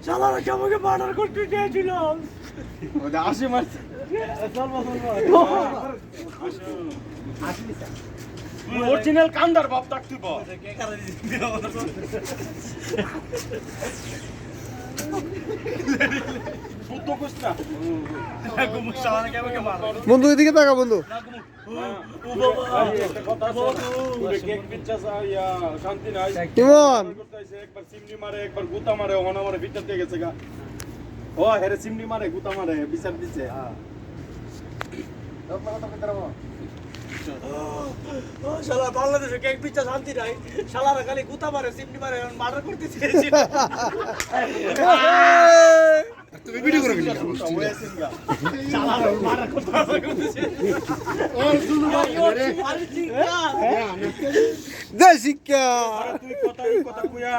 শালারা আমাকে মার্ডার করতে চেয়েছিল। আসি মারছে অরিজিনাল কান্দার বাপ থাকতে বন্ধু এদিকে তাকা বন্ধু। শান্তি নাই, ইমন একবার সিমনি মারে একবার গুতা মারে, ওখানে আমার ভিতর দিয়ে গেছে গা। ও হেরে সিমনি মারে গুতা মারে বিচার দিচ্ছে। শালা বাংলাদেশে কেক পিচ্ছা শান্তি নাই, শালারা খালি গুতা মারে সিমনি মারে মার্ডার করতে চেয়েছিল। তুমি ভিডিও করে দিলে শালারা মার্ডার করতে জয় শিক্ষা। তুই কথা কইয়া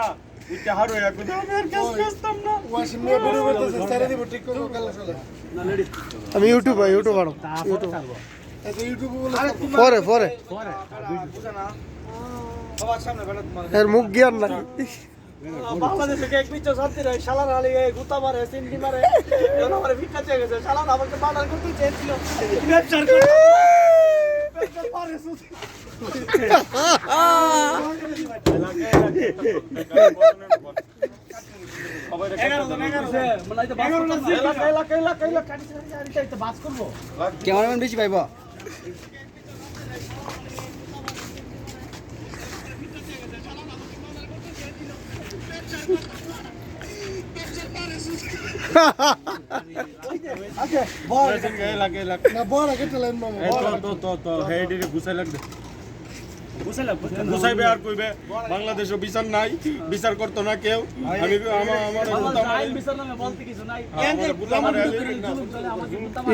উঠতে হারো এক কথা আমি আর কাজ করতাম না। আমি ইউটিউব আরো পরে পরে এর মুখ জ্ঞান নাই। বাংলাদেশে কেক পিচ্ছা শান্তি নাই, শালারা খালি গুতা মারে সিমনি মারে, এখন আমার ভিক্ষা চেয়ে গেছে। শালারা আমাকে মার্ডার করতে চেয়েছিল। ব্যবসার মারে সুতি ক্যামেরাম্যান বেশি পাইব। বাংলাদেশে বিচার নাই, বিচার করতো না কেউ। আমি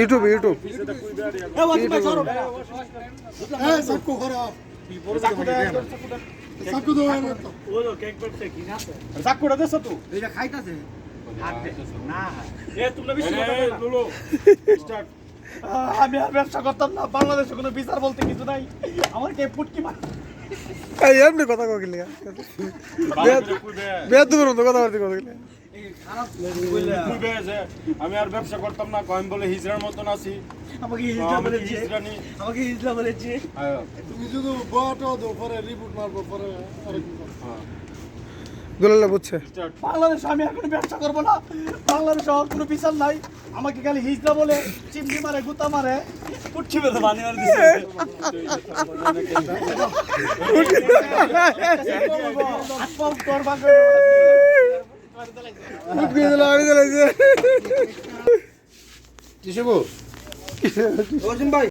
ইউটিউব চাকুটা দেছো তো আমি আর ব্যবসা করতাম না। বাংলাদেশে কোনো বিচার বলতে কিছু নাই, আমার কে পুটকি মার এমনি কথা কইলে বেদুর মতো কথা বলতে কইলে আমি আর ব্যবসা করতাম না। কয়েম বলে হিজড়ার মতন আছি। আমাকে হিজলা বলেছে। তুমি শুধু বটো দো পরে রিপোর্ট মারবো পরে গোলালে বুঝছে। বাংলাদেশে আমি আর কোনো ব্যবসা করবো না। বাংলাদেশে কোনো বিচার নাই, আমাকে খালি হিজড়া বলে চিমনি মারে গুতা মারে পুটকি বেঁধে বানিয়ে মার দিছে। ভাই